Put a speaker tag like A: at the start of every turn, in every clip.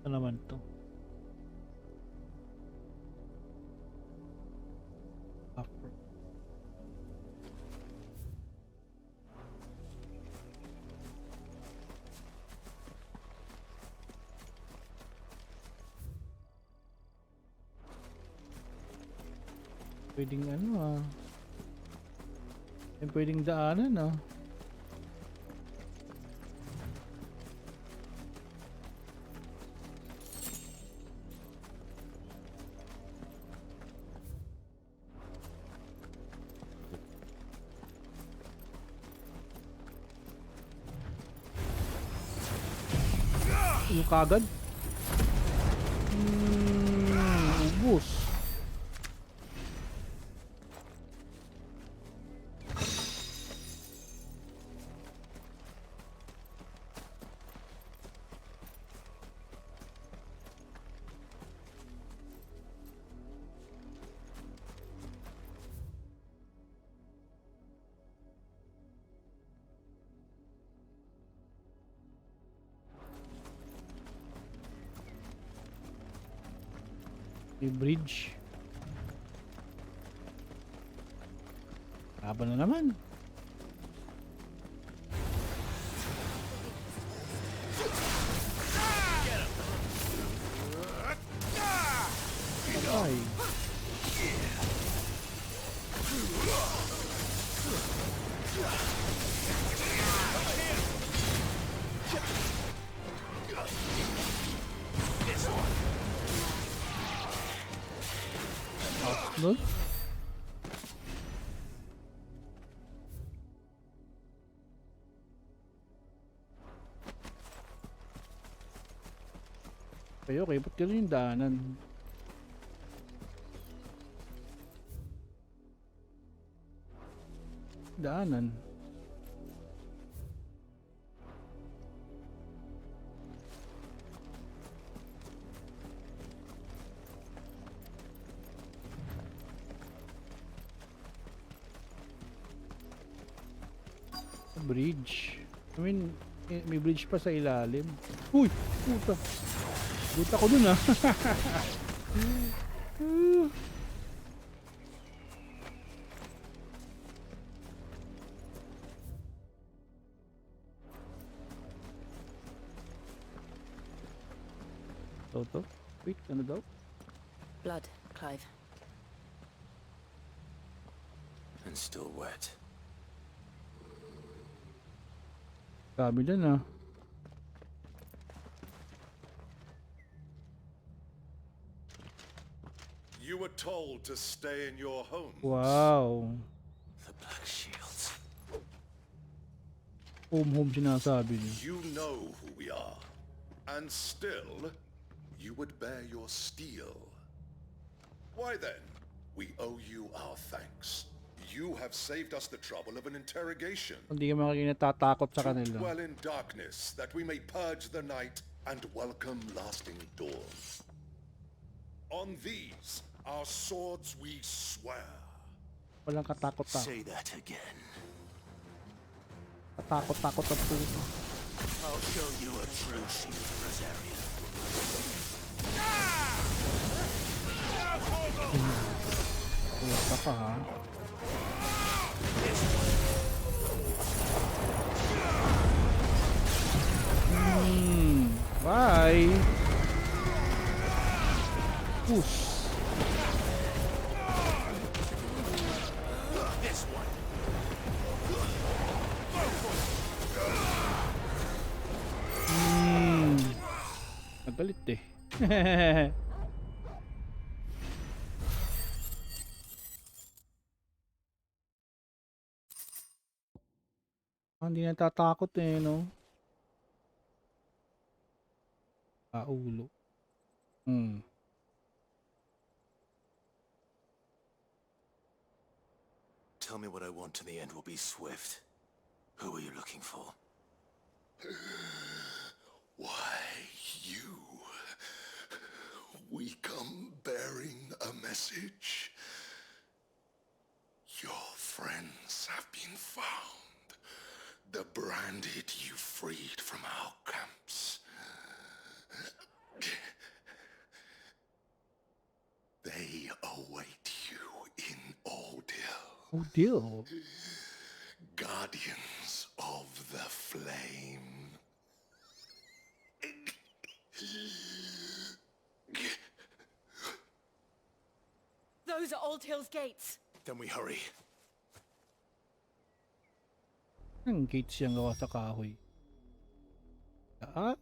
A: Ano naman to? Afro. Pwedeng ano ah. Pwedeng daanan ah. Yung kagad ubos. May bridge. Laban na naman. Patay. Doon? Okay, ba't gano'n yung daanan? Daanan. Bridge. I mean, may bridge pa sa ilalim. Uy! Puta! Buta ko dun ah. Toto? Wait, ano daw?
B: Blood, Clive.
C: And still wet.
A: Sabi dyan ah.
D: You were told to stay in your homes.
A: Wow.
C: The Black Shields.
A: Home sinasabi niya.
D: You know who we are. And still, you would bear your steel. Why then, we owe you our thanks. You have saved us the trouble of an interrogation.
A: Hindi ka makikita natatakot sa
D: To
A: kanila.
D: dwell in darkness, that we may purge the night and welcome lasting dawn. On these, our swords we swear.
A: Walang katakot-takot.
C: Say that again.
A: Katakot-takot ang puso.
C: I'll show you a true shield, Rosaria.
A: Puta ka ha. Bye. Push.
C: This one.
A: Nagalit eh. Hindi natatakot eh, no? Ulo.
C: Tell me what I want and the end will be swift. Who are you looking for?
D: Why, you? We come bearing a message. Your friends have been found. The branded you freed from our camps.
A: Oh, deal.
D: Guardians of the Flame.
B: Those are Old Hill's gates.
C: Then we hurry.
A: Ang gates siyang gawa sa kahoy. Ah?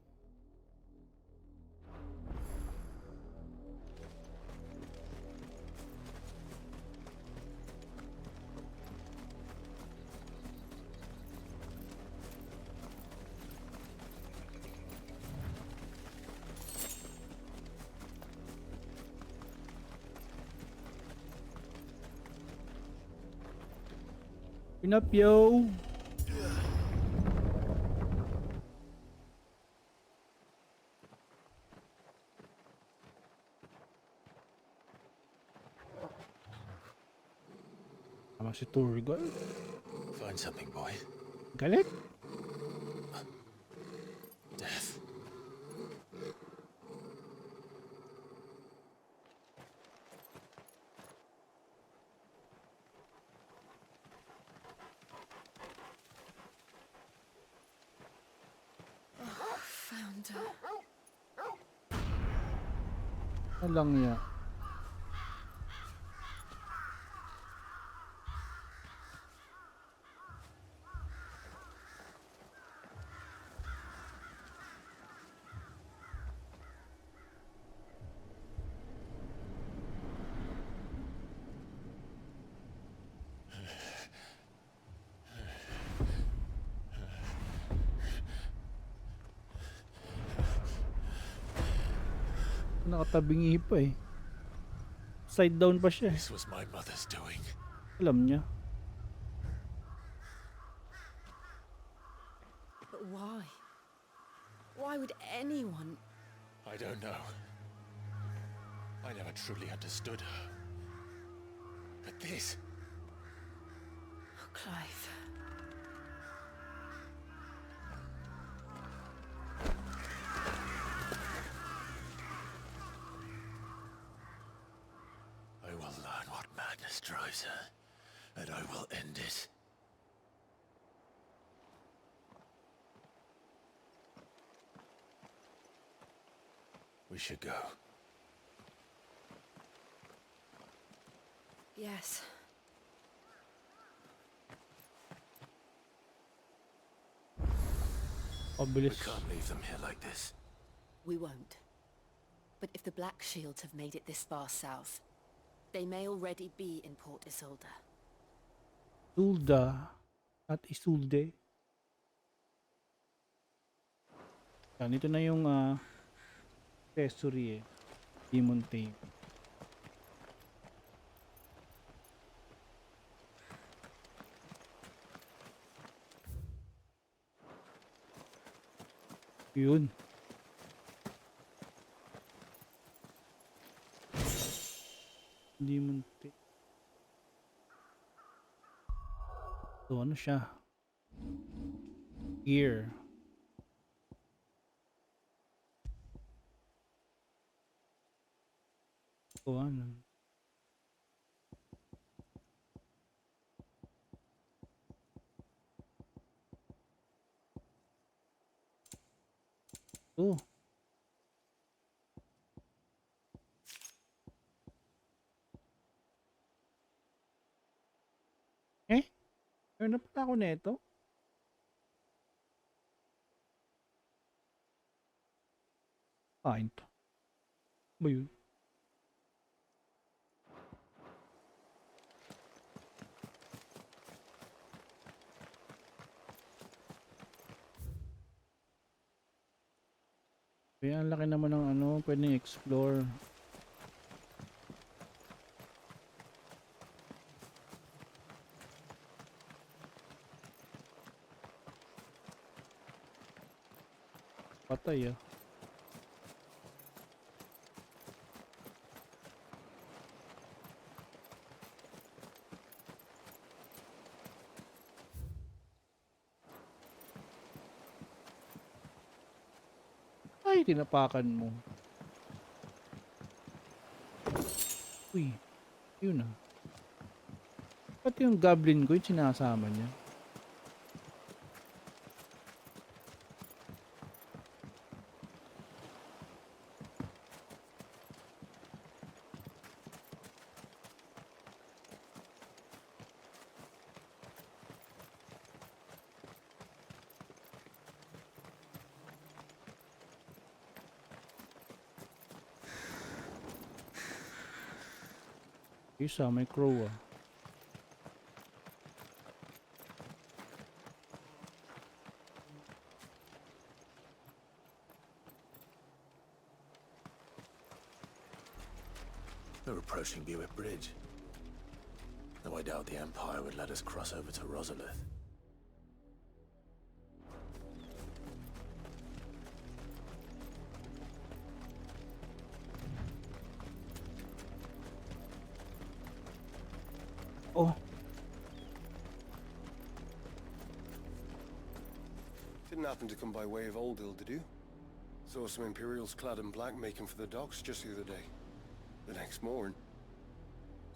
A: Pinapyo. Tama si Turgon.
C: Find something, boy.
A: Galit.
C: Death.
B: Found her.
A: Alang niya. Nakatabingi pa eh. Side down pa siya eh.
C: This was my mother's doing.
A: Alam niya.
B: But why? Why would anyone?
C: I don't know. I never truly understood her. But this...
B: Oh, Clive.
C: I will learn what madness drives her, and I will end it. We should go.
B: Yes.
C: We
A: Pabilis.
C: can't leave them here like this.
B: We won't. But if the Black Shields have made it this far south, they may already be in Port Isolde.
A: Isulda. At Isulde. Yan, ito na yung accessory eh. Demon tape. Yun. Demon tape. So ano siya? Gear. So ano? Oh. Eh? Meron na pala ako nito? Kain to. Ba yun? Kaya ang laki naman ng ano, pwedeng explore. Patay ah. Ay, tinapakan mo. Uy, yun ah. Pati yung goblin ko yung sinasama niya. Isa, may crow ah.
C: We're approaching Buick Bridge. Though I doubt the Empire would let us cross over to Rosalith.
A: Oh,
E: Didn't happen to come by way of Old Hill, did you? Saw some Imperials clad in black making for the docks just the other day. The next morn,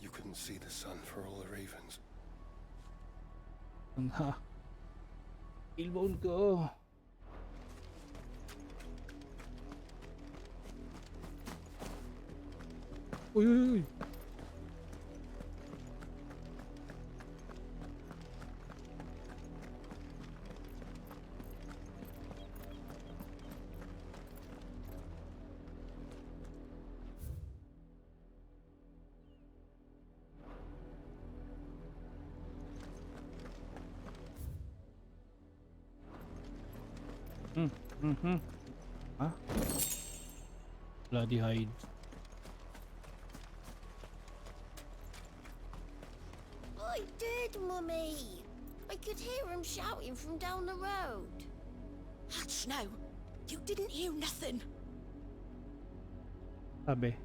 E: you couldn't see the sun for all the ravens.
A: ha. Killbone ko. Uy, uy, uy. Huh? Bloody hides.
F: I did, Mummy. I could hear him shouting from down the road.
B: Hush now! You didn't hear nothing!
A: Sabi.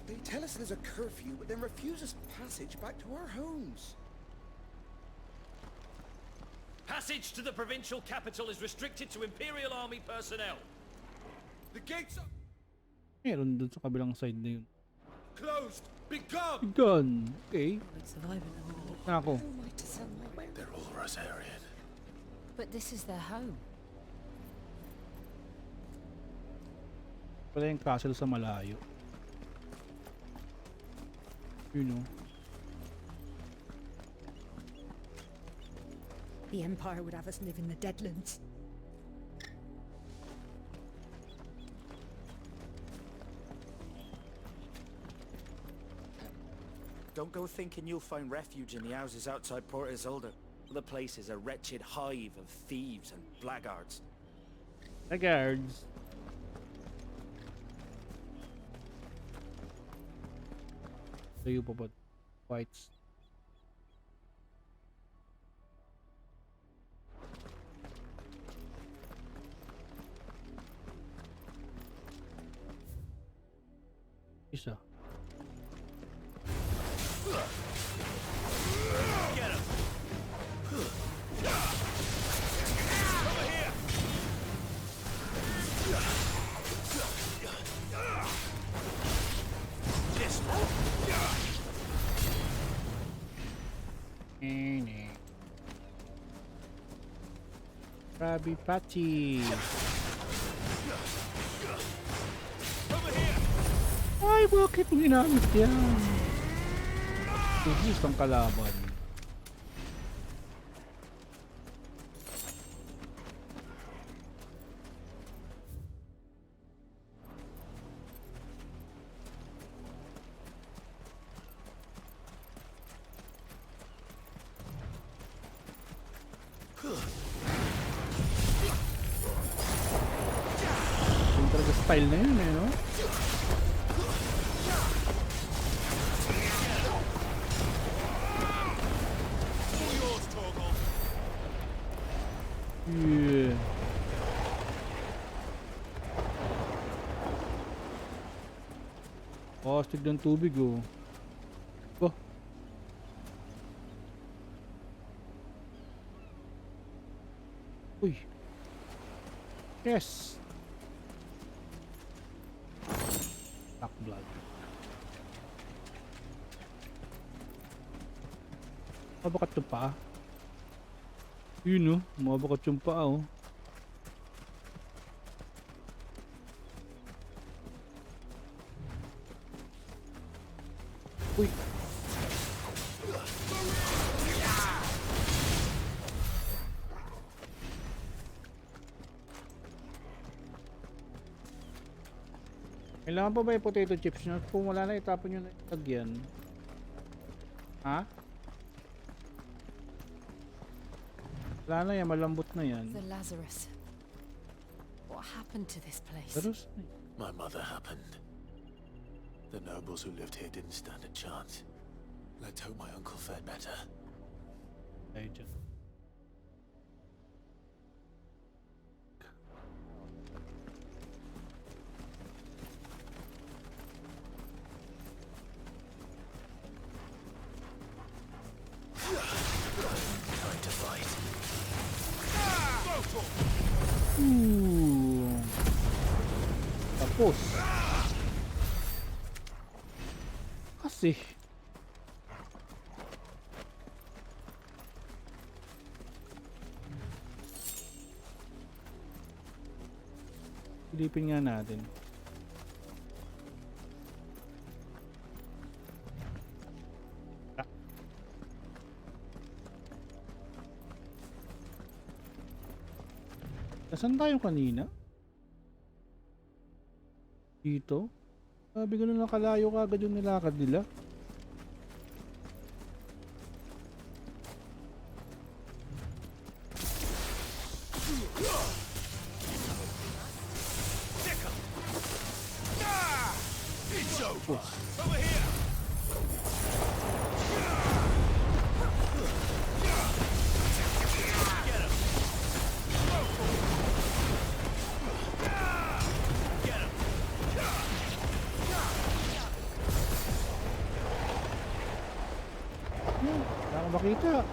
G: They tell us there's a curfew, but then refuse us passage back to our homes.
H: Passage to the provincial capital is restricted to Imperial Army personnel.
G: The gates are
A: Meron dun sa kabilang side na yun.
G: closed. Be gone.
A: Gun. Okay. Nako.
C: They're all Rosarian.
B: But this is their home.
A: Wala yung castle sa malayo. You know.
I: The Empire would have us live in the Deadlands.
J: Don't go thinking you'll find refuge in the houses outside Port Isolde. The place is a wretched hive of thieves and blackguards.
A: The guards. Layo pa ba? Fights. Isa.
H: Get him! Over here! This
A: Krabby Patty.
H: over here!
A: Ay, bakit mo ginamit yan? Ubus ang kalaban. Yung talaga style na yun eh, no?
H: All yours, Torgal.
A: Yeah. Astig ng tubig oh. Uy. Yes. Black blood. Mabakat yung paa. Yun, oh. Mabakat yung paa, oh. Uy. Kailangan pa ba yung potato chips nyo? Kung wala na, itapon nyo na yung lagyan. Ha? Wala na yan, malambot na yan.
B: The Lazarus. What happened to this place?
A: Lazarus?
C: My mother happened. The nobles who lived here didn't stand a chance. Let's hope my uncle fared better.
A: Ay, dyan.
C: Time to fight.
A: Tapos. Kasi. Silipin nga natin. Nasaan tayo kanina? Dito? Sabi ko na lang kalayo kagad yung nilakad nila.
C: It's over.
H: Over here!
A: Wala akong makita.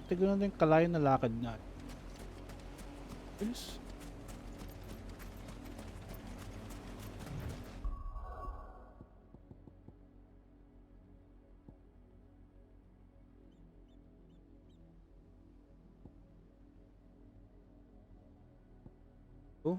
A: Tignan natin yung kalayo na lakad nga. Bilis. Oh.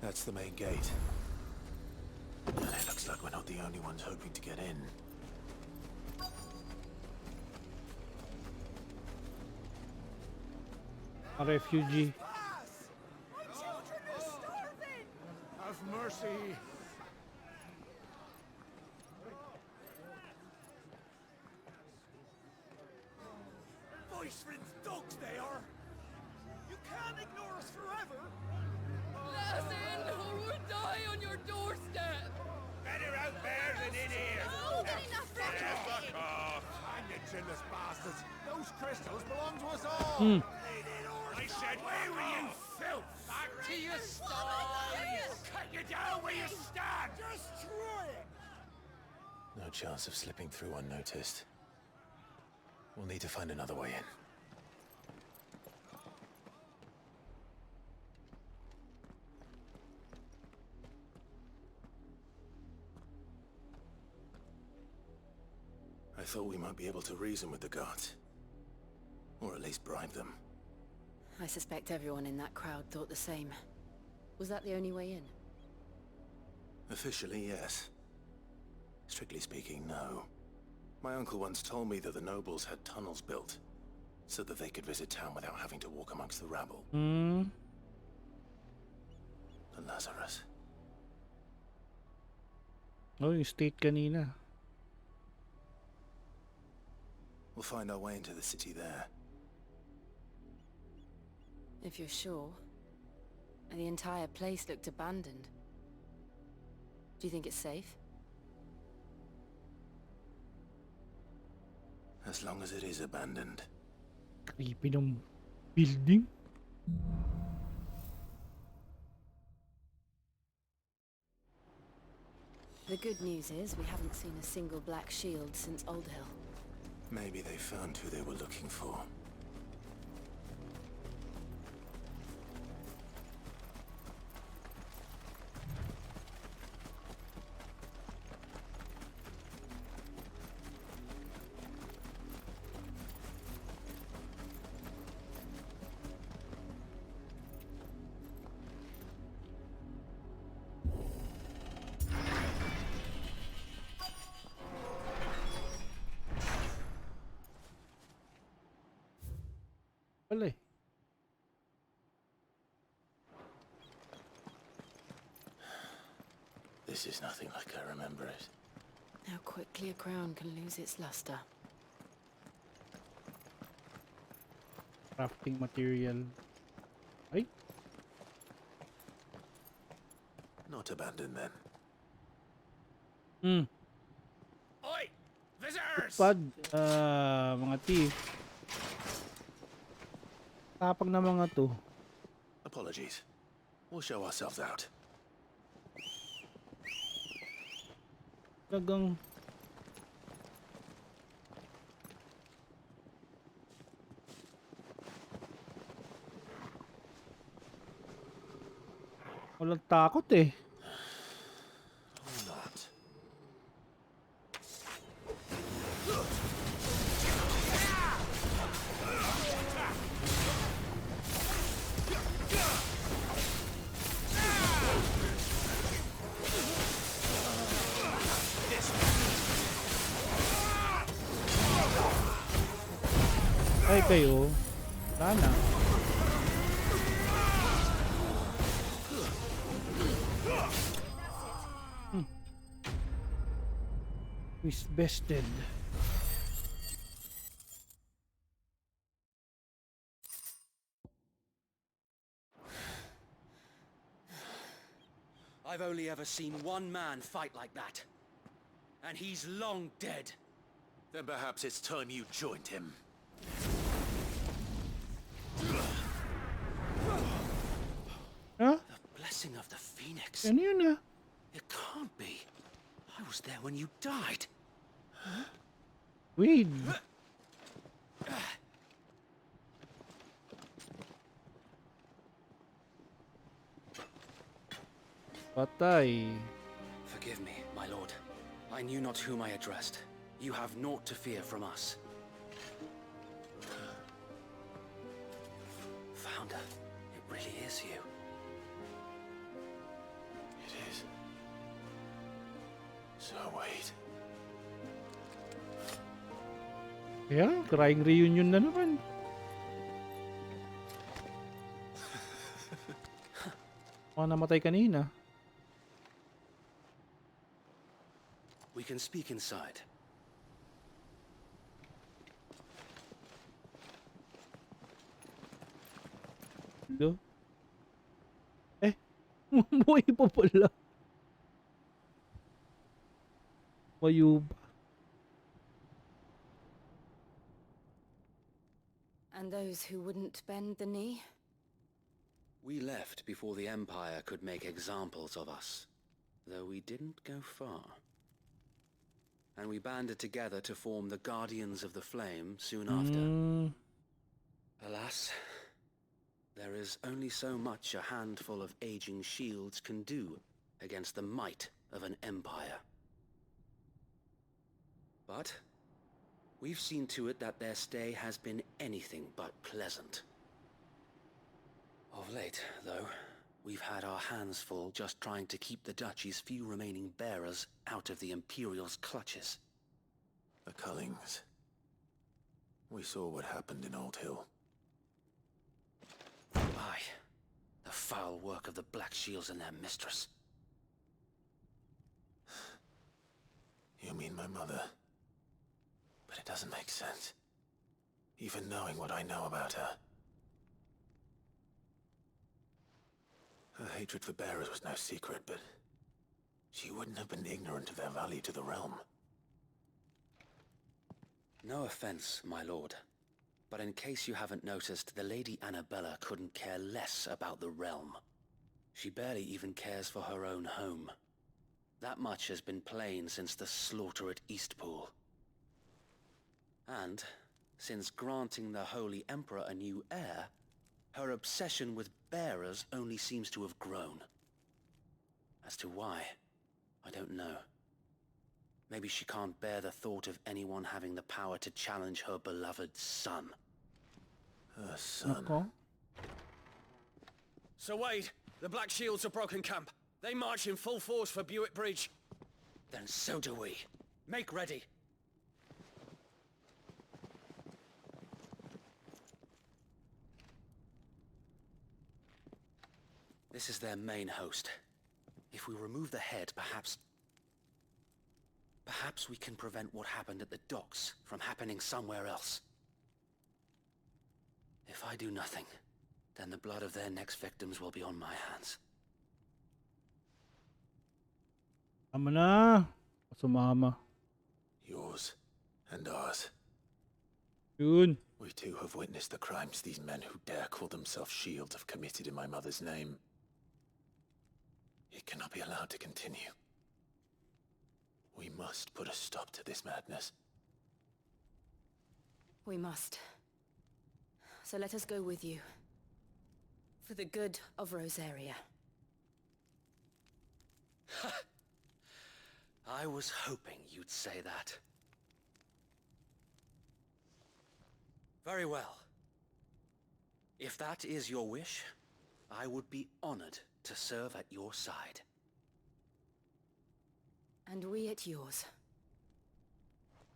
C: That's the main gate. And it looks like we're not the only ones hoping to get in.
A: A refugee.
F: My children are starving!
C: Have mercy.
H: Voice-rinse dogs they are! You can't ignore us forever!
B: Let us in, or we'll die on your doorstep!
H: Better out there than in here!
F: Oh, get enough
H: Fuck off! And you chinless bastards! Those crystals belong to us all! I said, where were you, filth? Back to your sties! Cut you down where you stand! Destroy it!
C: No chance of slipping through unnoticed. We'll need to find another way in. I thought we might be able to reason with the guards. Or at least bribe them.
B: I suspect everyone in that crowd thought the same. Was that the only way in?
C: Officially, yes. Strictly speaking, no. My uncle once told me that the nobles had tunnels built, so that they could visit town without having to walk amongst the rabble.
A: Hmm.
C: The Lazarus.
A: Oh, yung state kanina.
C: We'll find our way into the city there.
B: If you're sure. The entire place looked abandoned. Do you think it's safe?
C: As long as it is abandoned.
A: Creepy ng building.
B: The good news is we haven't seen a single black shield since Old Hill.
C: Maybe they found who they were looking for.
A: Wala eh.
C: This is nothing like I remember it.
B: How quickly a crown can lose its luster.
A: Crafting material. Ay,
C: Not abandoned then.
H: Oi! Visitors!
A: pad. Mga thief. Tapang na mga to.
C: Apologies. We'll show ourselves out.
A: Talagang walang takot eh.
C: Or not.
A: Ay kayo. Sana. Who's bested?
K: I've only ever seen one man fight like that. And he's long dead.
C: Then perhaps it's time you joined him.
A: Huh?
K: The blessing of the Phoenix.
A: Ano yun ah?
K: It can't be. I was there when you died.
A: Wait. Patay.
K: Forgive me, my lord. I knew not whom I addressed. You have naught to fear from us. Founder, it really is you.
C: It is. So wait.
A: Yeah, crying reunion na naman. Mga namatay kanina.
K: We can speak inside.
A: Do? Eh, buhay pa pala. Mayub.
B: And those who wouldn't bend the knee?
K: We left before the Empire could make examples of us, though we didn't go far. And we banded together to form the Guardians of the Flame soon after. Alas, there is only so much a handful of aging shields can do against the might of an empire. But we've seen to it that their stay has been anything but pleasant. Of late, though, We've had our hands full just trying to keep the Duchy's few remaining bearers out of the Imperial's clutches.
C: The Cullings. We saw what happened in Old Hill.
K: Aye. The foul work of the Black Shields and their mistress.
C: You mean my mother? But it doesn't make sense. Even knowing what I know about her. Her hatred for bearers was no secret, but she wouldn't have been ignorant of their value to the realm.
K: No offense, my lord. But in case you haven't noticed, the Lady Annabella couldn't care less about the realm. She barely even cares for her own home. That much has been plain since the slaughter at Eastpool. And, since granting the Holy Emperor a new heir, her obsession with bearers only seems to have grown. As to why, I don't know. Maybe she can't bear the thought of anyone having the power to challenge her beloved son.
C: Her son?
A: Ako?
L: Sir Wade, the Black Shields have broken camp. They march in full force for Buick Bridge.
K: Then so do we.
L: Make ready.
K: This is their main host. If we remove the head, perhaps we can prevent what happened at the docks from happening somewhere else. If I do nothing, then the blood of their next victims will be on my hands.
A: Tama na. Sumama.
C: Yours and ours.
A: Yun.
C: We too have witnessed the crimes these men who dare call themselves shields have committed in my mother's name. It cannot be allowed to continue. We must put a stop to this madness.
B: We must. So let us go with you. For the good of Rosaria.
K: I was hoping you'd say that. Very well. If that is your wish, I would be honored to serve at your side.
B: And we at yours.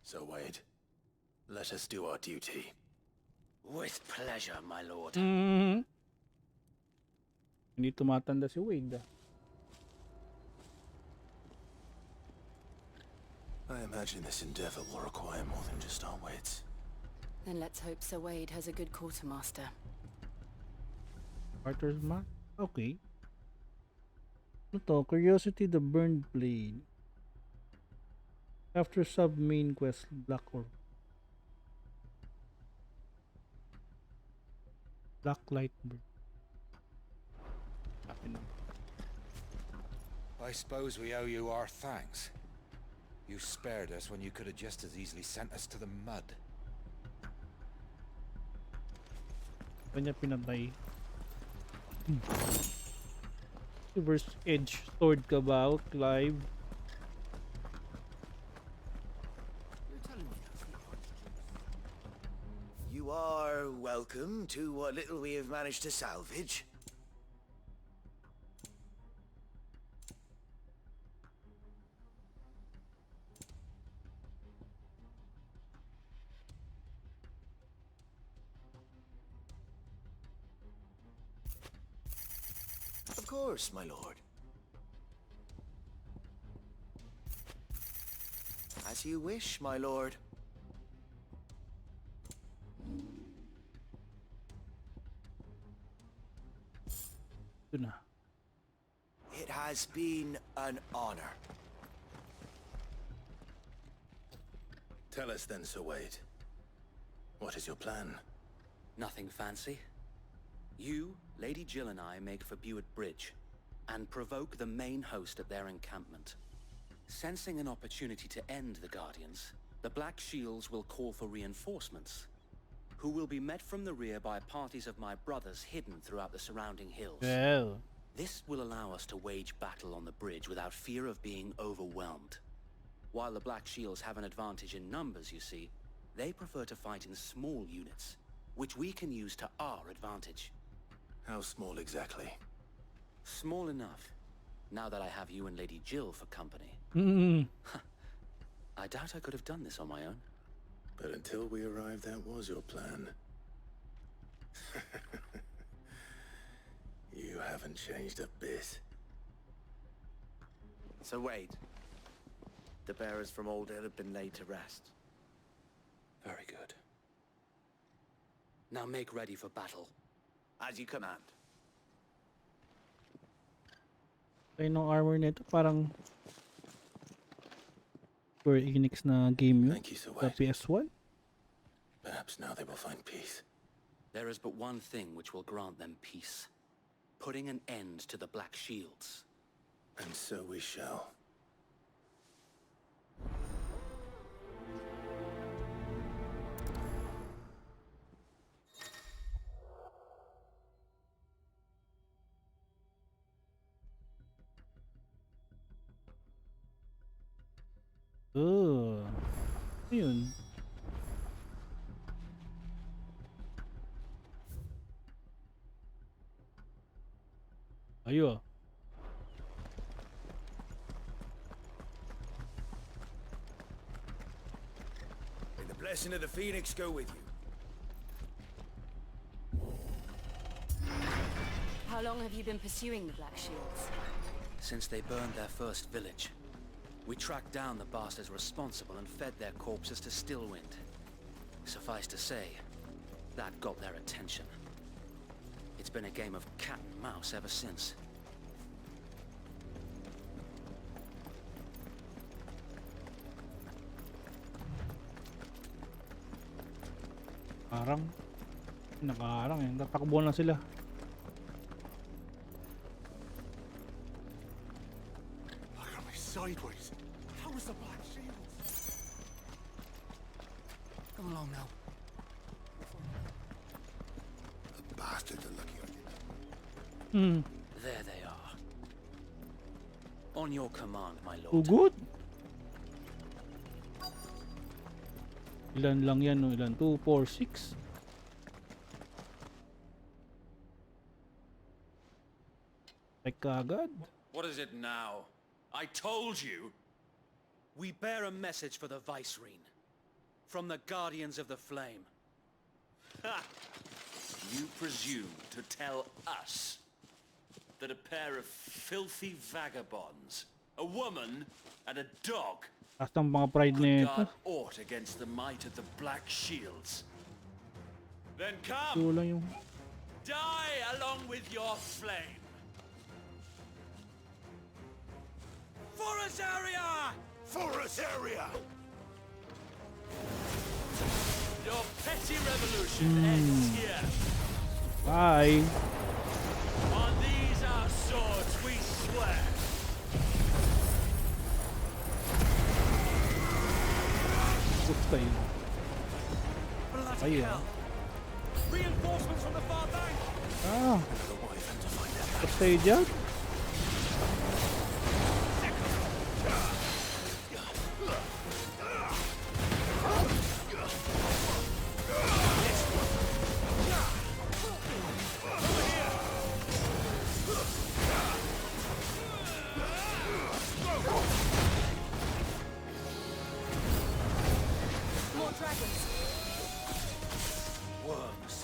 C: So, Wade, let us do our duty.
K: With pleasure, my lord.
A: Hindi tumatanda si Wade.
C: I imagine this endeavor will require more than just our wits.
B: Then let's hope Sir Wade has a good quartermaster.
A: Carter's Mark? Okay. Ano to? Curiosity the Burned Blade. After sub-main quest, Black Light Bird.
H: I suppose we owe you our thanks. You spared us when you could have just as easily sent us to the mud.
A: Kanya pinatay. Reverse edge sword ka ba, Clive?
M: You are welcome to what little we have managed to salvage. Of course, my lord. As you wish, my lord.
A: Ito na.
M: It has been an honor.
C: Tell us then, Sir Wade. What is your plan?
K: Nothing fancy. You, Lady Jill and I make for Buick Bridge, and provoke the main host at their encampment. Sensing an opportunity to end the Guardians, the Black Shields will call for reinforcements, who will be met from the rear by parties of my brothers hidden throughout the surrounding hills.
A: Well.
K: This will allow us to wage battle on the bridge without fear of being overwhelmed. While the Black Shields have an advantage in numbers, you see, they prefer to fight in small units, which we can use to our advantage.
C: How small exactly?
K: Small enough. Now that I have you and Lady Jill for company. I doubt I could have done this on my own.
C: But until we arrived, that was your plan. You haven't changed a bit.
M: So wait. The bearers from Old Hill have been laid to rest.
K: Very good. Now make ready for battle.
M: As you command.
A: Ay, no armor nito parang Square Enix na game yun.
C: Thank you, Sir
A: Sa
C: Wade.
A: PS1.
C: Perhaps now they will find peace.
K: There is but one thing which will grant them peace. Putting an end to the Black Shields.
C: And so we shall.
A: Ayun. Ayo.
M: May the blessing of the Phoenix go with you.
B: How long have you been pursuing the Black Shields?
K: Since they burned their first village. We tracked down the bastards responsible and fed their corpses to Stillwind. Suffice to say, that got their attention. It's been a game of cat and mouse ever since.
A: Nakaharang eh. Tatakbo na sila.
H: Look at me sideways. How was the Black Shields?
M: Come along now.
H: The bastards are looking at you.
K: There they are. On your command, my lord.
A: Oh, good. Ilan lang yan, no? Ilan? 2, 4, 6. Like kagad.
L: What is it now? I told you!
K: We bear a message for the Vicereine. From the Guardians of the Flame.
L: Ha! You presume to tell us that a pair of filthy vagabonds, a woman and a dog,
A: Taas ng mga pride
L: could
A: nito.
L: guard aught against the might of the Black Shields? Then come!
A: Ito lang yung...
L: Die along with your flame! For Azaria!
H: For Azaria!
L: Your petty revolution ends here.
A: Bye!
L: On these our swords we swear.
A: Pusta yun.
L: Bloody
A: Ayun.
L: hell! Reinforcements from the far bank!
A: Ah! Pusta yun dyan?
B: More dragons.
K: Worms.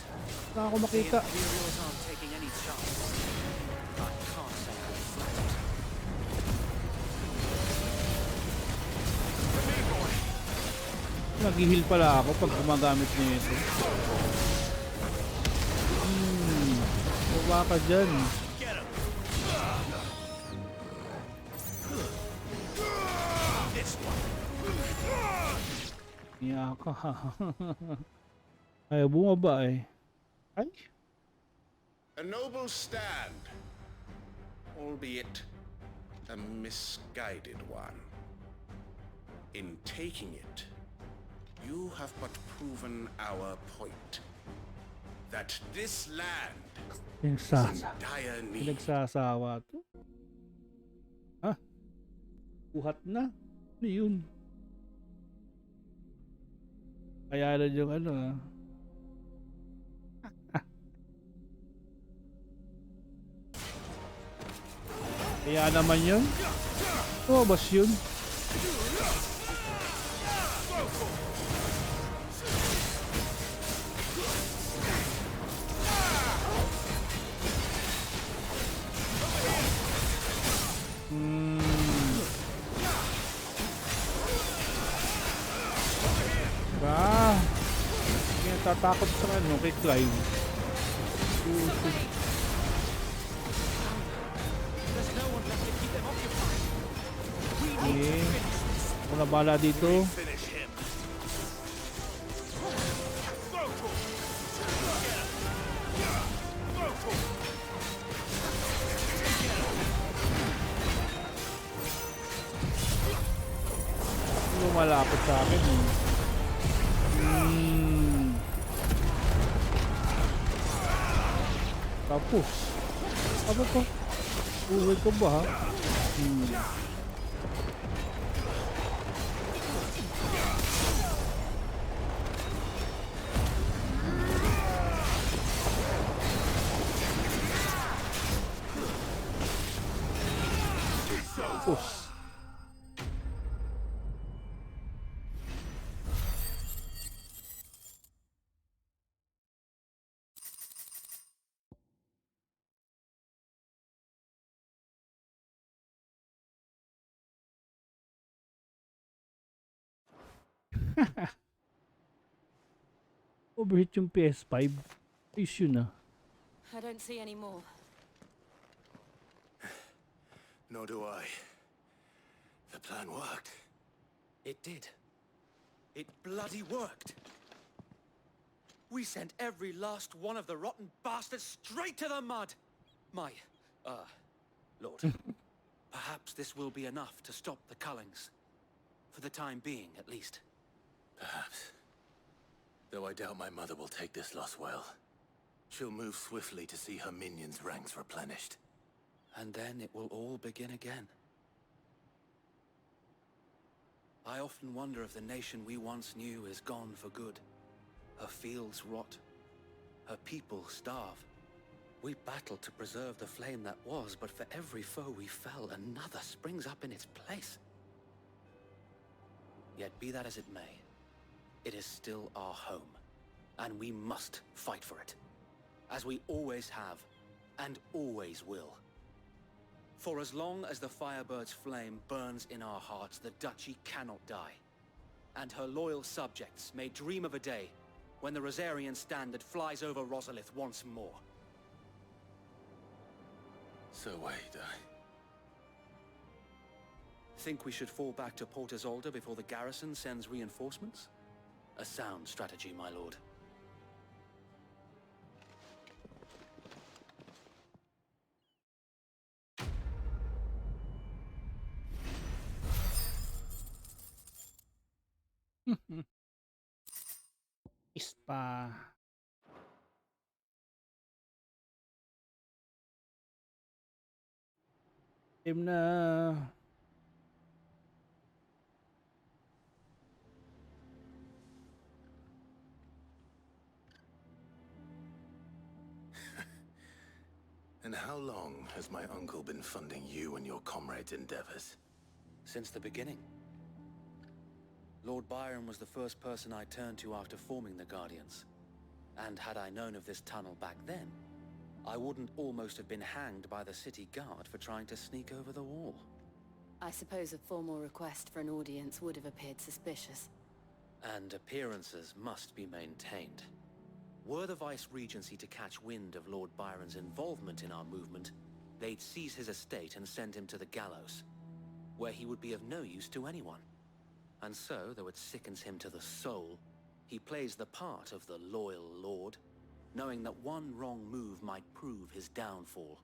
A: Saan ako
K: The
A: makita?
K: Imperials aren't taking any chance. I can't say I'm flattered.
A: Nag-heal pala ako pag gumagamit nito. Baba ka dyan. Niya ka. Ay, bumaba eh. Ay.
D: A noble stand, albeit a misguided one. In taking it, you have but proven our point. That this land is in dire need.
A: Pinagsasawa to. Ah. Buhat na. Ano yun? Kaya na yung ano ah. Kaya naman yun. Oh, bas yun. Kaya tatakot sa ano kay Clive. Okay. Wala bala dito. Lumalapit sa akin eh. Tapos ano to? Uwi ko ba ha? Tapos overheat yung PS5. Ayos yun ah.
B: I don't see any more.
C: Nor do I. The plan worked.
J: It did. It bloody worked. We sent every last one of the rotten bastards straight to the mud. My, Lord. Perhaps this will be enough to stop the Cullings. For the time being, at least.
C: Perhaps. Though I doubt my mother will take this loss well. She'll move swiftly to see her minions' ranks replenished.
K: And then it will all begin again. I often wonder if the nation we once knew is gone for good. Her fields rot. Her people starve. We battled to preserve the flame that was, but for every foe we fell, another springs up in its place. Yet be that as it may, it is still our home, and we must fight for it, as we always have, and always will. For as long as the Firebird's flame burns in our hearts, the Duchy cannot die. And her loyal subjects may dream of a day when the Rosarian standard flies over Rosalith once more.
C: So wait,
K: Think we should fall back to Port Isolde before the garrison sends reinforcements? A sound strategy, my lord.
A: Ispa. Team na.
C: And how long has my uncle been funding you and your comrades' endeavors?
K: Since the beginning. Lord Byron was the first person I turned to after forming the Guardians. And had I known of this tunnel back then, I wouldn't almost have been hanged by the city guard for trying to sneak over the wall.
B: I suppose a formal request for an audience would have appeared suspicious.
K: And appearances must be maintained. Were the Vice-Regency to catch wind of Lord Byron's involvement in our movement, they'd seize his estate and send him to the gallows, where he would be of no use to anyone. And so, though it sickens him to the soul, he plays the part of the loyal lord, knowing that one wrong move might prove his downfall.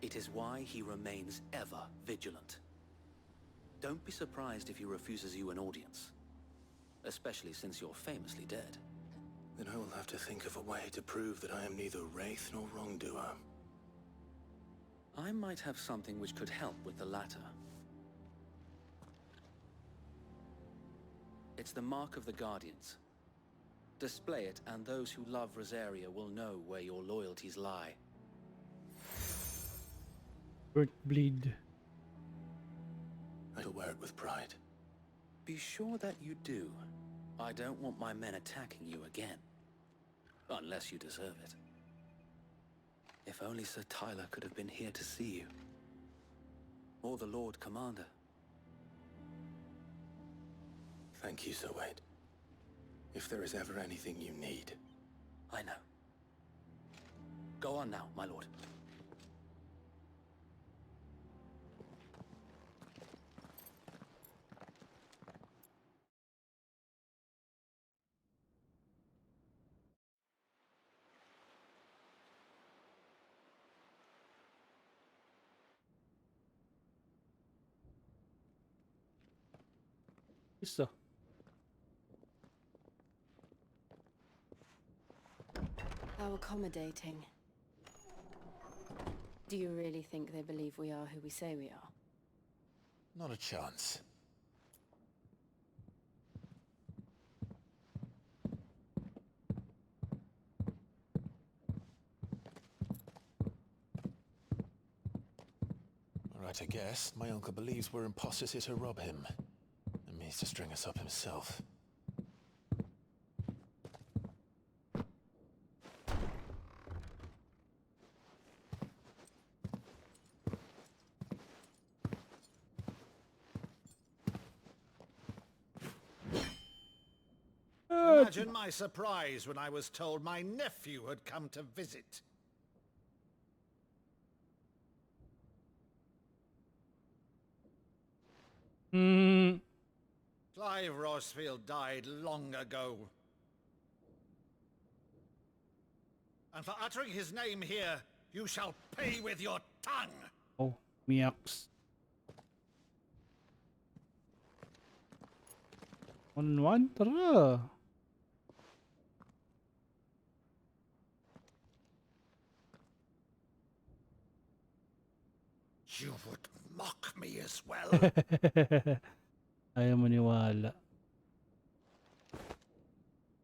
K: It is why he remains ever vigilant. Don't be surprised if he refuses you an audience, especially since you're famously dead.
C: Then I will have to think of a way to prove that I am neither wraith nor wrongdoer.
K: I might have something which could help with the latter. It's the mark of the Guardians. Display it, and those who love Rosaria will know where your loyalties lie.
A: Birth bleed.
C: he'll wear it with pride.
K: Be sure that you do. I don't want my men attacking you again. Unless you deserve it. If only Sir Tyler could have been here to see you. Or the Lord Commander.
C: Thank you, Sir Wade. If there is ever anything you need...
K: I know. Go on now, my lord.
A: Isa.
B: How accommodating. Do you really think they believe we are who we say we are?
C: Not a chance. Right, I guess. My uncle believes we're imposters here to rob him. And means to string us up himself.
H: Imagine my surprise when I was told my nephew had come to visit.
A: Hmm.
H: Clive Rosfield died long ago. And for uttering his name here, you shall pay with your tongue!
A: Oh, miyaks. 1-1? Tara!
H: You would mock me as well.
A: Ayaw maniwala.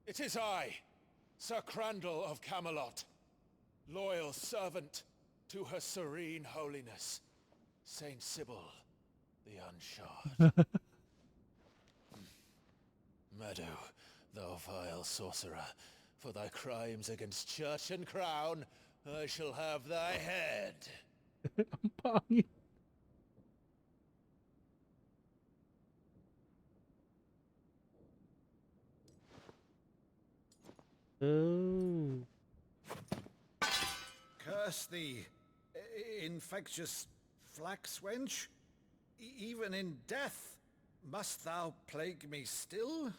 C: It is I, Sir Crandall of Camelot, loyal servant to Her Serene Holiness, Saint Sybil the Unshod. Meadow, thou vile sorcerer, for thy crimes against church and crown, I shall have thy head.
A: Ang pangit. Oh.
H: Curse thee, infectious flax wench. Even in death, must thou plague me still?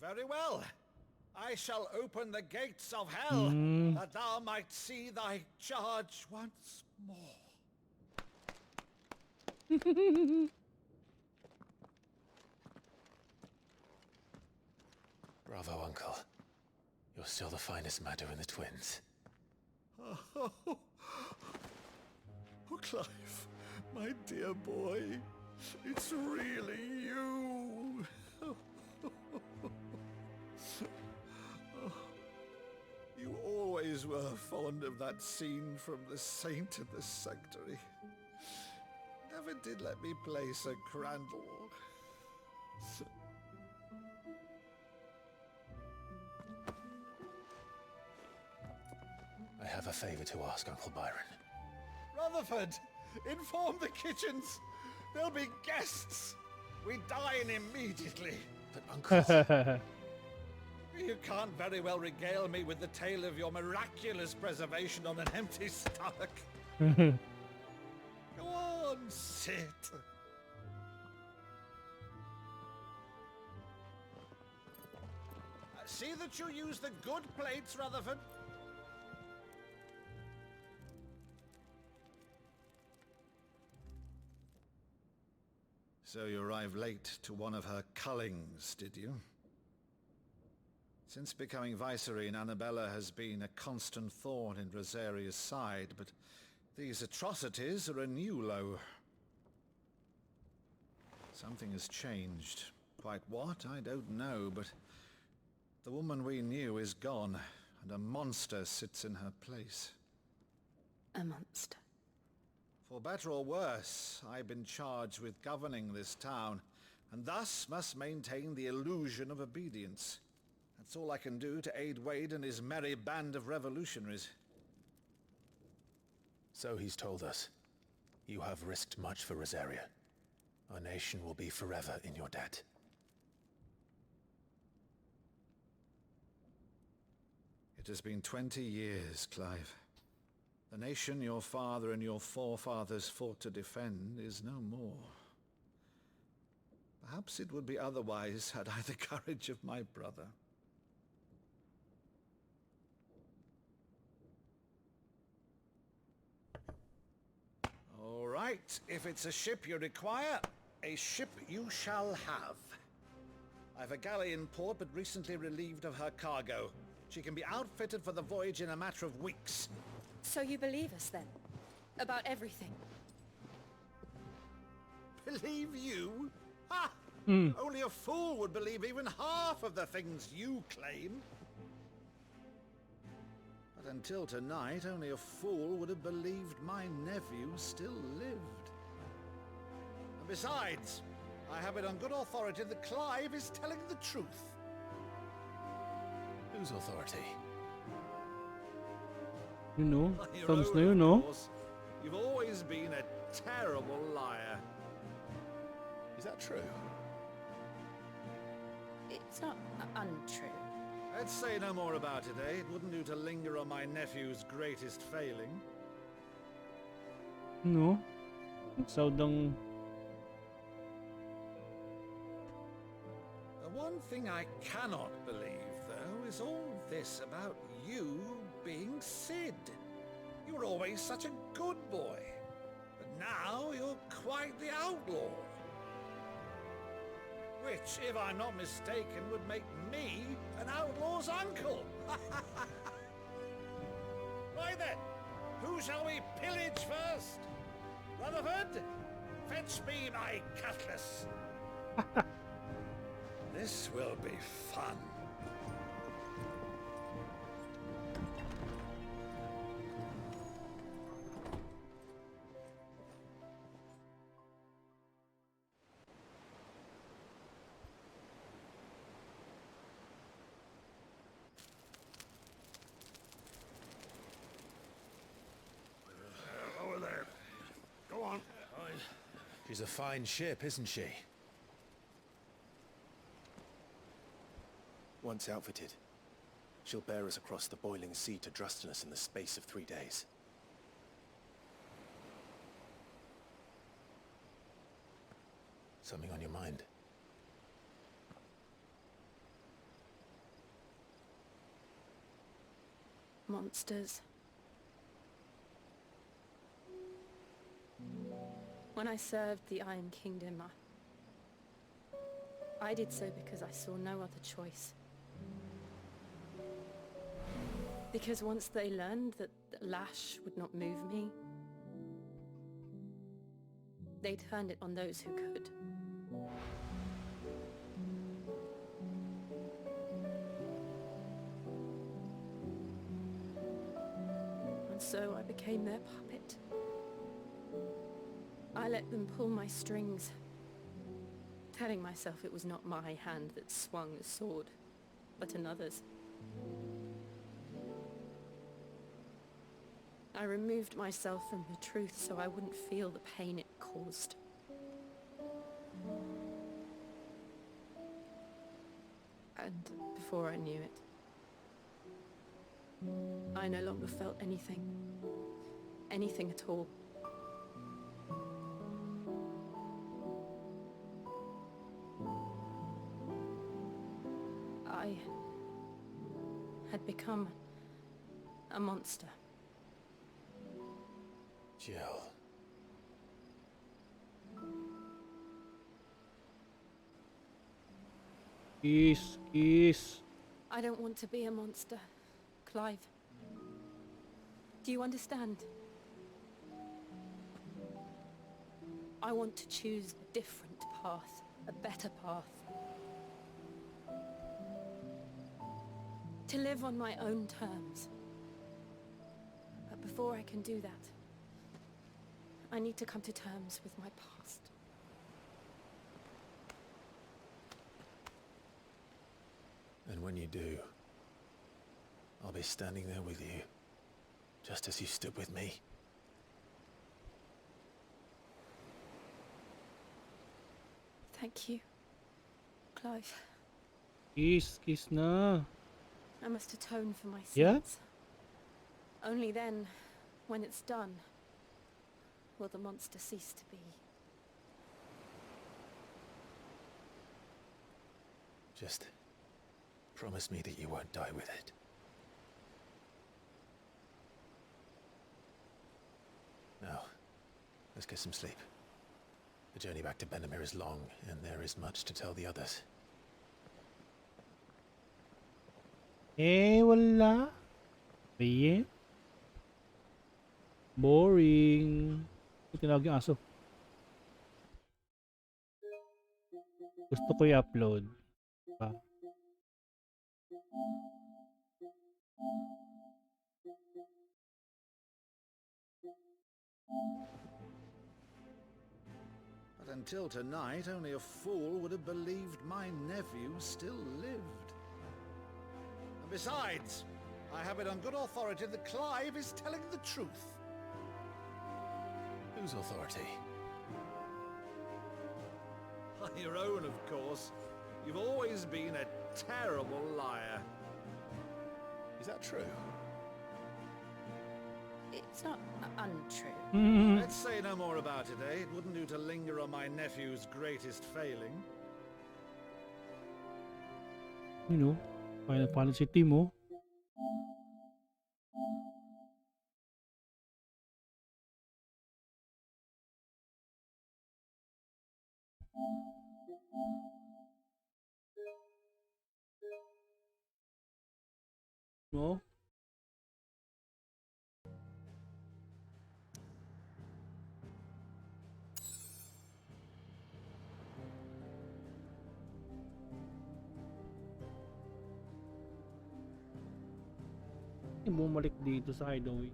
H: Very well. I shall open the gates of hell, that thou might see thy charge once more.
C: Bravo, Uncle. You're still the finest Meadow in the twins.
H: Oh, Clive, my dear boy, it's really you. You always were fond of that scene from The Saint and the Sanctuary. Never did let me play Sir Crandall.
C: I have a favor to ask, Uncle Byron.
H: Rutherford, inform the kitchens. There'll be guests. We dine immediately.
C: But Uncle...
H: You can't very well regale me with the tale of your miraculous preservation on an empty stomach. Go on, sit. See that you use the good plates, Rutherford. So you arrived late to one of her cullings, did you? Since becoming Vicereine, Annabella has been a constant thorn in Rosaria's side, but these atrocities are a new low. Something has changed. Quite what, I don't know, but the woman we knew is gone, and a monster sits in her place.
B: A monster.
H: For better or worse, I've been charged with governing this town, and thus must maintain the illusion of obedience. That's all I can do to aid Wade and his merry band of revolutionaries.
C: So he's told us. You have risked much for Rosaria. Our nation will be forever in your debt.
H: It has been 20 years, Clive. The nation your father and your forefathers fought to defend is no more. Perhaps it would be otherwise had I the courage of my brother. All right, if it's a ship you require, a ship you shall have. I've a galley in port, but recently relieved of her cargo. She can be outfitted for the voyage in a matter of weeks.
B: So you believe us then? About everything?
H: Believe you? Ha! Only a fool would believe even half of the things you claim. But until tonight, only a fool would have believed my nephew still lived. And besides, I have it on good authority that Clive is telling the truth.
C: Whose authority?
A: You know,
H: Your
A: thumbs
H: own,
A: no,
H: of
A: no.
H: course. You've always been a terrible liar.
C: Is that true?
B: It's not untrue.
H: Let's say no more about it, eh? It wouldn't do to linger on my nephew's greatest failing.
A: No. Saudang...
H: The one thing I cannot believe, though, is all this about you being Sid. You were always such a good boy, but now you're quite the outlaw. Which, if I'm not mistaken, would make me an outlaw's uncle. Right then, who shall we pillage first? Rutherford, fetch me my cutlass. This will be fun. Over there. Go on.
C: She's a fine ship, isn't she? Once outfitted, she'll bear us across the boiling sea to Drustanus in the space of 3 days. Something on your mind?
B: Monsters. When I served the Iron Kingdom, I did so because I saw no other choice. Because once they learned that the lash would not move me, they turned it on those who could. And so I became their puppet. I let them pull my strings, telling myself it was not my hand that swung the sword, but another's. I removed myself from the truth so I wouldn't feel the pain it caused. And before I knew it, I no longer felt anything. Anything at all. I had become a monster.
C: Jill.
A: Kiss.
B: I don't want to be a monster, Clive. Do you understand? I want to choose a different path, a better path. To live on my own terms. But before I can do that, I need to come to terms with my past.
C: And when you do, I'll be standing there with you, just as you stood with me.
B: Thank you, Clive.
A: Kiss na.
B: I must atone for my sins.
A: Yeah?
B: Only then, when it's done, will the monster cease to be.
C: Just promise me that you won't die with it. Now, let's get some sleep. The journey back to Benamir is long, and there is much to tell the others.
A: Wala. Bayan. Boring. Tinawag yung aso. Gusto ko i-upload. Pa.
H: But until tonight, only a fool would have believed my nephew still lived. And besides, I have it on good authority that Clive is telling the truth.
C: Whose authority?
H: Your own, of course. You've always been a terrible liar.
C: Is that true?
B: It's not untrue.
H: Let's say no more about it, eh? It wouldn't do to linger on my nephew's greatest failing.
A: You know, Final Fantasy team, oh. No? Bumalik dito sa hideaway.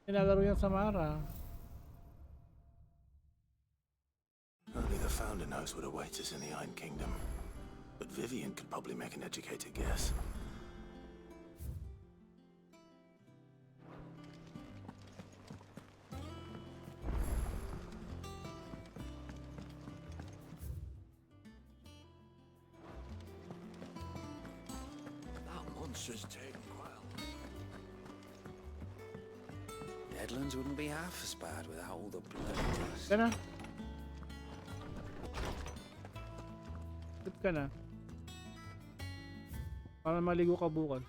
A: Nilalaro yan sa Mara.
C: Only the Founder knows what awaits us in the Iron Kingdom. But Vivian could probably make an educated guess.
H: That monster's taken well.
K: Deadlands wouldn't be half as bad without all the blood dust.
A: Ka na. Tip ka na. Para maligo ka bukas.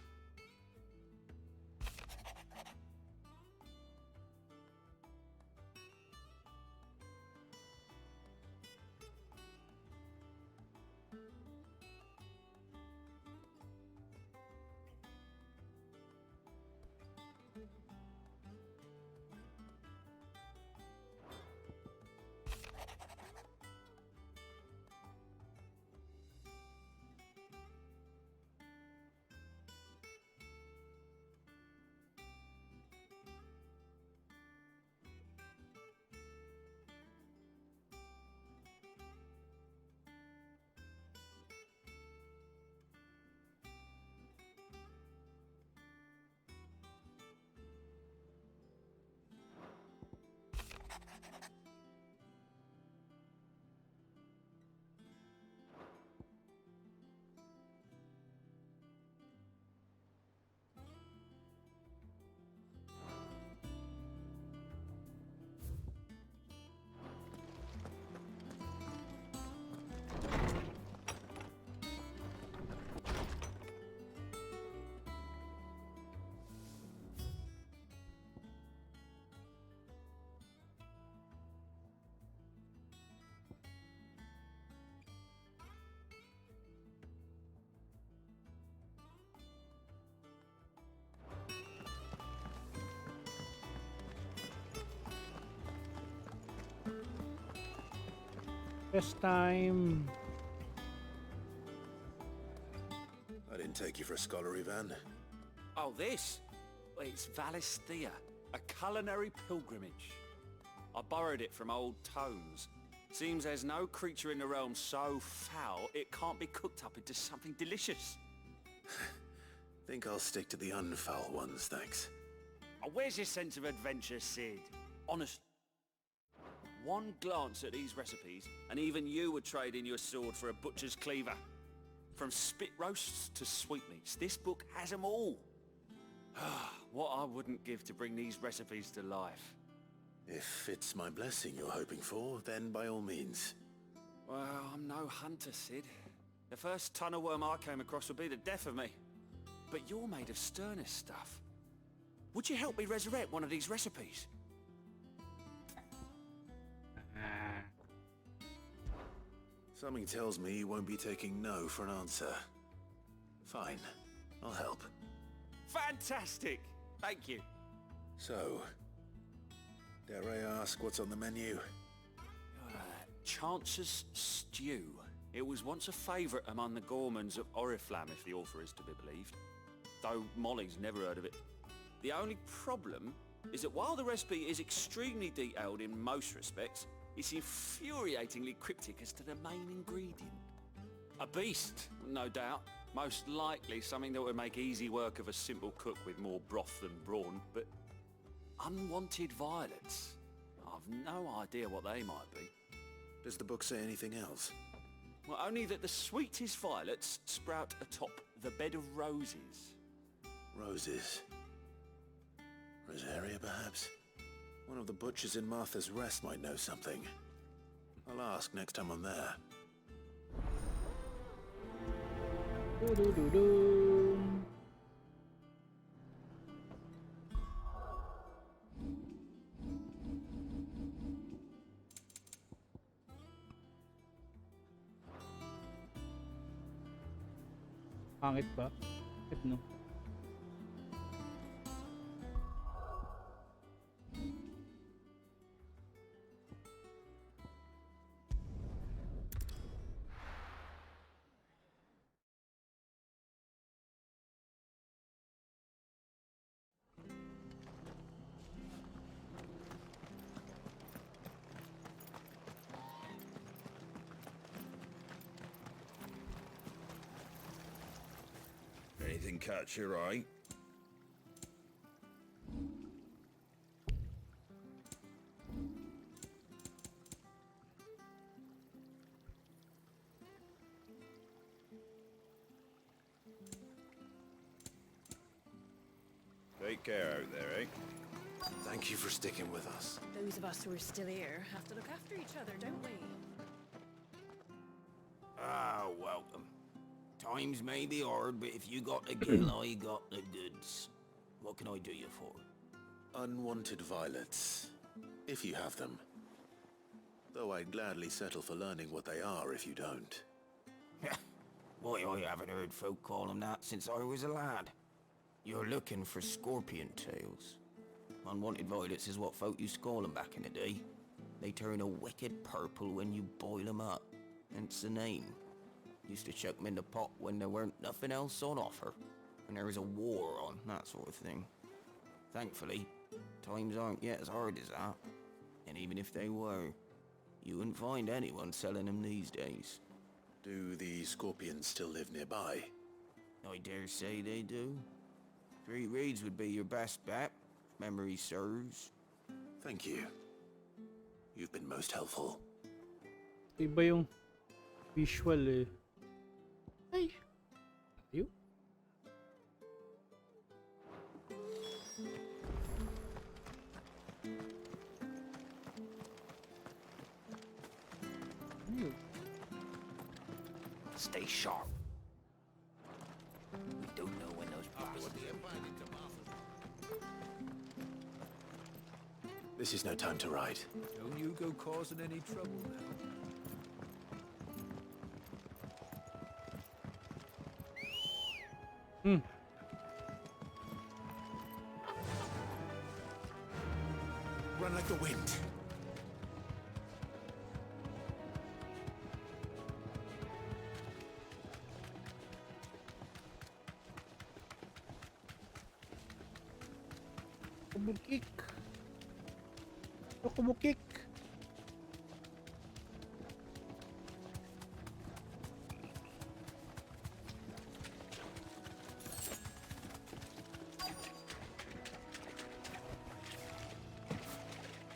A: Best time.
C: take you for a scholarly van?
J: Oh, this? Well, it's Valisthea, a culinary pilgrimage. I borrowed it from old tomes. Seems there's no creature in the realm so foul it can't be cooked up into something delicious.
C: Think I'll stick to the unfoul ones, thanks.
J: Oh, where's your sense of adventure, Sid? Honest. One glance at these recipes, and even you would trade in your sword for a butcher's cleaver. From spit roasts to sweetmeats, this book has them all. What I wouldn't give to bring these recipes to life.
C: If it's my blessing you're hoping for, then by all means.
J: Well, I'm no hunter, Sid. The first tunnel worm I came across would be the death of me. But you're made of Drustanus stuff. Would you help me resurrect one of these recipes?
C: Something tells me you won't be taking no for an answer. Fine, I'll help.
J: Fantastic! Thank you.
C: So, dare I ask what's on the menu?
J: Chance's Stew. It was once a favourite among the gourmands of Oriflamme, if the author is to be believed. Though Molly's never heard of it. The only problem is that while the recipe is extremely detailed in most respects, it's infuriatingly cryptic as to the main ingredient. A beast, no doubt. Most likely something that would make easy work of a simple cook with more broth than brawn, but unwanted violets. I've no idea what they might be.
C: Does the book say anything else?
J: Well, only that the sweetest violets sprout atop the bed of roses.
C: Roses. Rosaria, perhaps? One of the butchers in Martha's Rest might know something. I'll ask next time I'm there.
A: Pangit ba? Bakit no?
H: Anything catch your eye? Take care out there, eh?
C: Thank you for sticking with us.
I: Those of us who are still here have to look after each other, don't we?
M: Ah, welcome. Times may be hard, but if you got the gill, I got the goods. What can I do you for?
C: Unwanted violets, if you have them. Though I'd gladly settle for learning what they are if you don't.
M: Why, I haven't heard folk call them that since I was a lad. You're looking for scorpion tails. Unwanted violets is what folk used to call them back in the day. They turn a wicked purple when you boil them up. Hence the name. Used to chuck them in the pot when there weren't nothing else on offer. When there was a war on, that sort of thing. Thankfully, times aren't yet as hard as that. And even if they were, you wouldn't find anyone selling them these days.
C: Do the scorpions still live nearby?
M: I dare say they do. 3 reeds would be your best bet, if memory serves.
C: Thank you. You've been most helpful.
A: Iba yung visual eh. Ay! Ayun. Ayun.
M: Stay sharp. We don't know when those bastards...
C: This is no time to ride.
G: Don't you go causing any trouble now.
C: Run like the wind.
A: Kumukik. Kumukik.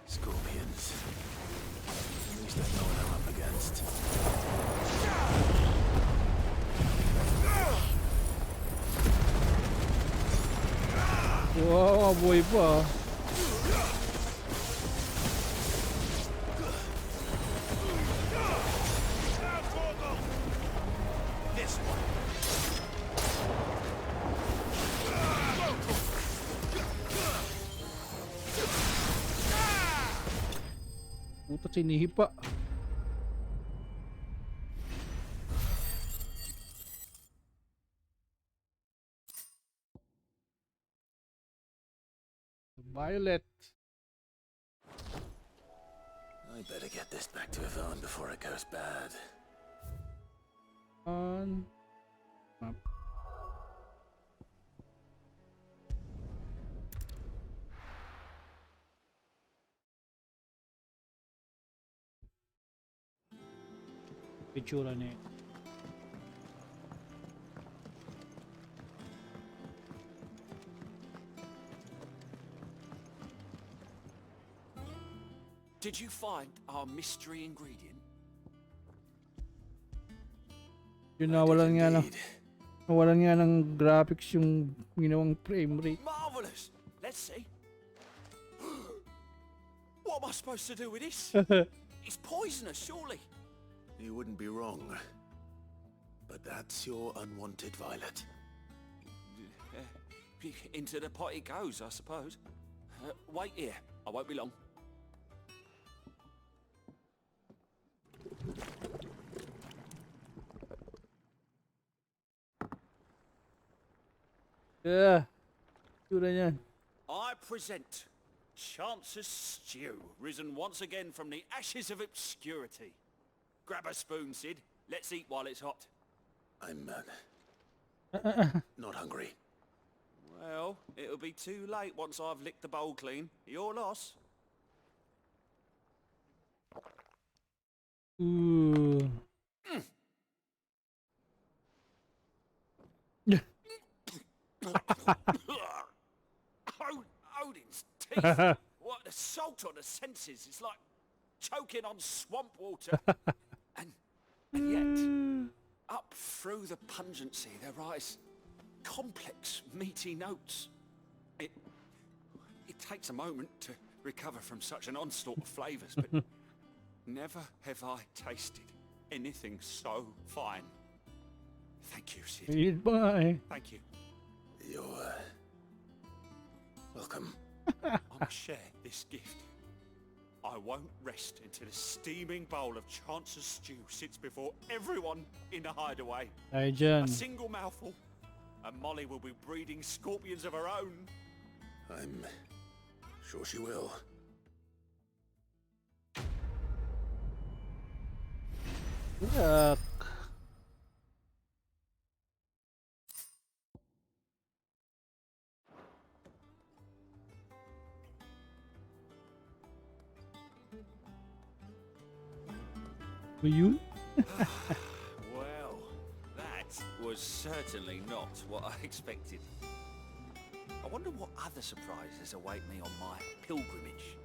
C: Scorpions. At least I know what I'm up against.
A: Wow, boy pa.
H: This one.
A: Puta, sinihipa. Violet.
C: I better get this back to Yvonne before it goes bad.
A: On map. Picture ni.
L: Did you find our mystery ingredient?
A: Yun nawalan nga ng graphics yung ginawang frame rate.
L: Marvelous! Let's see. What am I supposed to do with this? It's poisonous, surely.
C: You wouldn't be wrong. But that's your unwanted violet.
L: Into the pot it goes, I suppose. Wait here. I won't be long.
A: Yeah. Tura niyan.
L: I present Chance's Stew, risen once again from the ashes of obscurity. Grab a spoon, Sid. Let's eat while it's hot.
C: I'm not hungry.
L: Well, it'll be too late once I've licked the bowl clean. Your loss.
A: Ooh.
L: Odin's teeth. What the salt on the senses. It's like choking on swamp water. and yet, up through the pungency, there rise complex, meaty notes. It takes a moment to recover from such an onslaught of flavours, but never have I tasted anything so fine. Thank you, Sid.
A: Bye.
L: Thank you.
C: You're welcome.
L: I must share this gift. I won't rest until a steaming bowl of Chance's Stew sits before everyone in the hideaway.
A: Ay, dyan.
L: A single mouthful, and Molly will be breeding scorpions of her own.
C: I'm sure she will.
A: Yuck. Ba yun?
L: Well, that was certainly not what I expected. I wonder what other surprises await me on my pilgrimage.